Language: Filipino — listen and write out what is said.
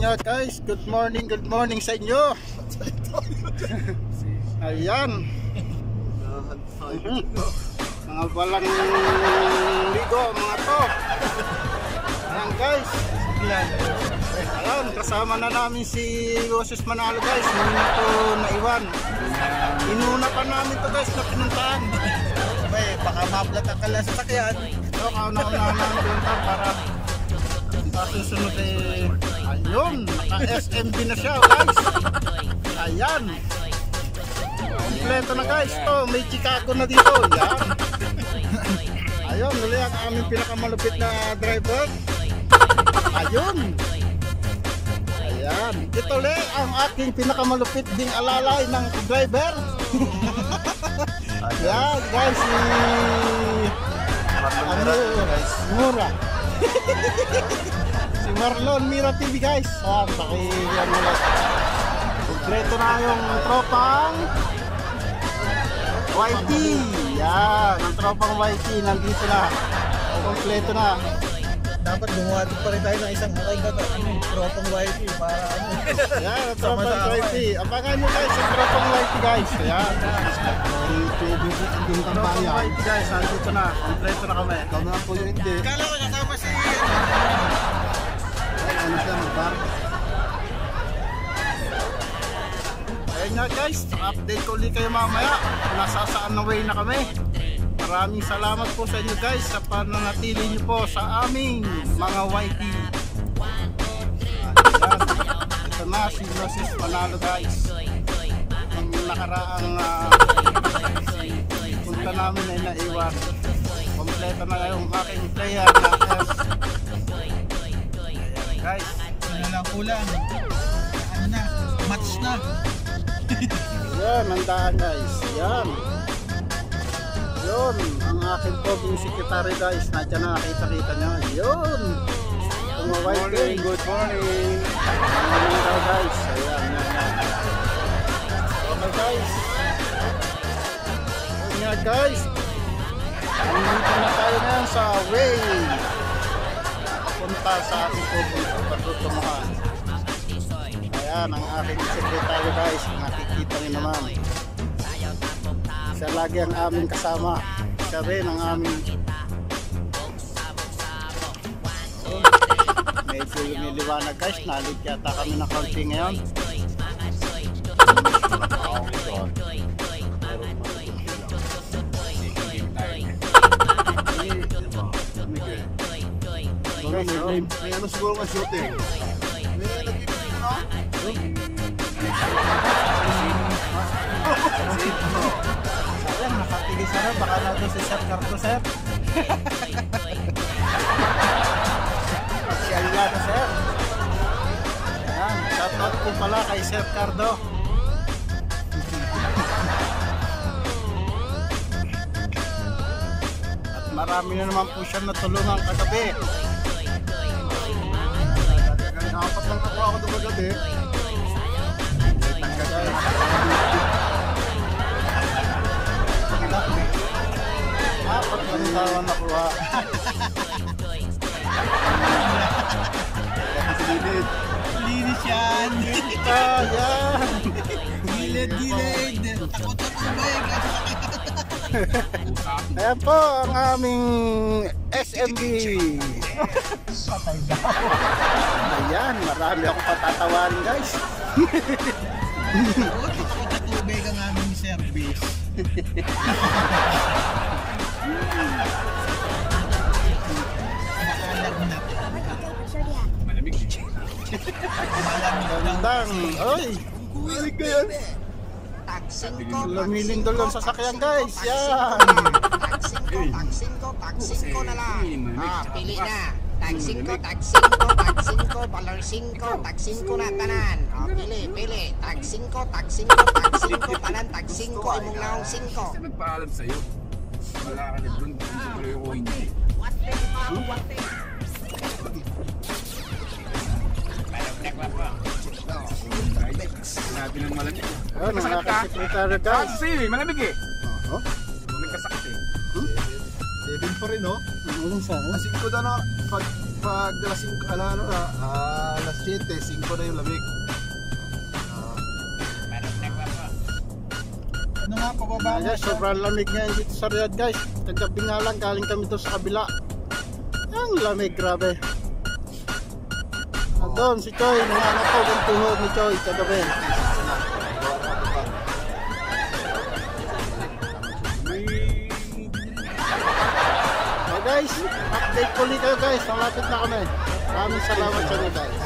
nga guys, good morning sa inyo. Ayan. Mga balang ligo mga to. Ayan guys. Ayan, kasama na namin si Roses Manalo guys. Hindi na to naiwan. Inuna pa namin to guys na pinuntahan. Baka mablat ang kala sa sakyan. So, kauna-una namin pinuntahan para susunod ayun, naka-SMB na siya guys. Ayan. Kompleto na guys. To, may Chicago na dito. Ayan. Ayun, muli ang aming pinakamalupit na driver. Ayun. Ayan. Ito le ang aking pinakamalupit ding alalay ng driver. Ayan guys, Mura. Si Marlon Mira TV guys. Pakiyan mo lang. Kompleto na yung tropang YT. Yan, ang tropang YT nandito na. Kompleto na. Dapat gumawa pa rin tayo ng isang tropang YT para ano. Yan, ang tropang YT. Abangan nyo guys ang tropang YT guys. Ayan. Tropang YT guys, nandito na. Kompleto na kami. Ikaw na po yung hindi. Kala ko kasama si ano siya magbar. Ayun nga guys, update ko ulit kayo mamaya. Nasa saan na way na kami. Maraming salamat po sa inyo guys sa pananatili nyo po sa aming mga YT. Ito na si Roses Manalo guys. Ang nakaraang punta namin ay naiwan. Kompleto na yung aking player na guys, ano lang kulang. Ano na, match na. yan, handaan guys. Yan. Yun, ang aking poging secretary guys. Nandiyan na, nakita-kita nyo. Yun. Good morning, good morning. Ayan daw guys. Ayan, yan. Okay guys. Ayan nga guys. Nandito na tayo ngayon sa way. Punta sa ating poging pagtutunguhan. Ayan, ang aking secretary guys. Nakikita nyo naman. Siya lagi ang aming kasama. Siya rin ang aming medyo lumiliwanag guys. Nalig yata kami ng konti ngayon. May ano siguro ka shooting. May nagpipili no? Ayan, nakatigil sana. Baka na doon si Sir Cardo, sir. Pasyalya na, sir. Ayan, shoutout po pala kay Sir Cardo. At marami na naman po siyang natulungan kagabi. Apat lang nakuha ako doon kagabi. Apat lang tawa nakuha. Gilid. Linis yan. Ayan. Gilid. Takot na tubig. Ayan po ang aming SMB. Ayan, marami akong patatawarin guys. Takot na tubig ang aming service. Nakalag na. Malamig. Gandang. Oy, Malamig ka yan. lumilindol ang sasakyan guys. Yan. Taksin ko na lang. Pili na. Taksin ko, valor 5, taksin ko na tanan. Pili. Taksin ko, tanan, taksin ko, imong naong 5. Nagpaalam sa'yo. Wala ka na doon. Tuloy ko hindi. Sinabi ng malamig. Ayan, ang aking secretary guys. Kasi malamig eh. Oh, Nagkasakit eh. 7 pa rin no? ano sa? Kasi ko na pag pag alas 7, 5 na yung lamig. Ano nga, pababa mo Guys, siya. sobrang lamig ngayon dito sa Riyadh guys. Kagabi nga lang, galing kami doon sa kabila. Ang lamig, grabe. Doon si Choy, nanganap ko ng tuhod ni Choy kagabi. So guys, update ko ulit kayo guys. Malapit na kami. Maraming salamat sa inyo guys.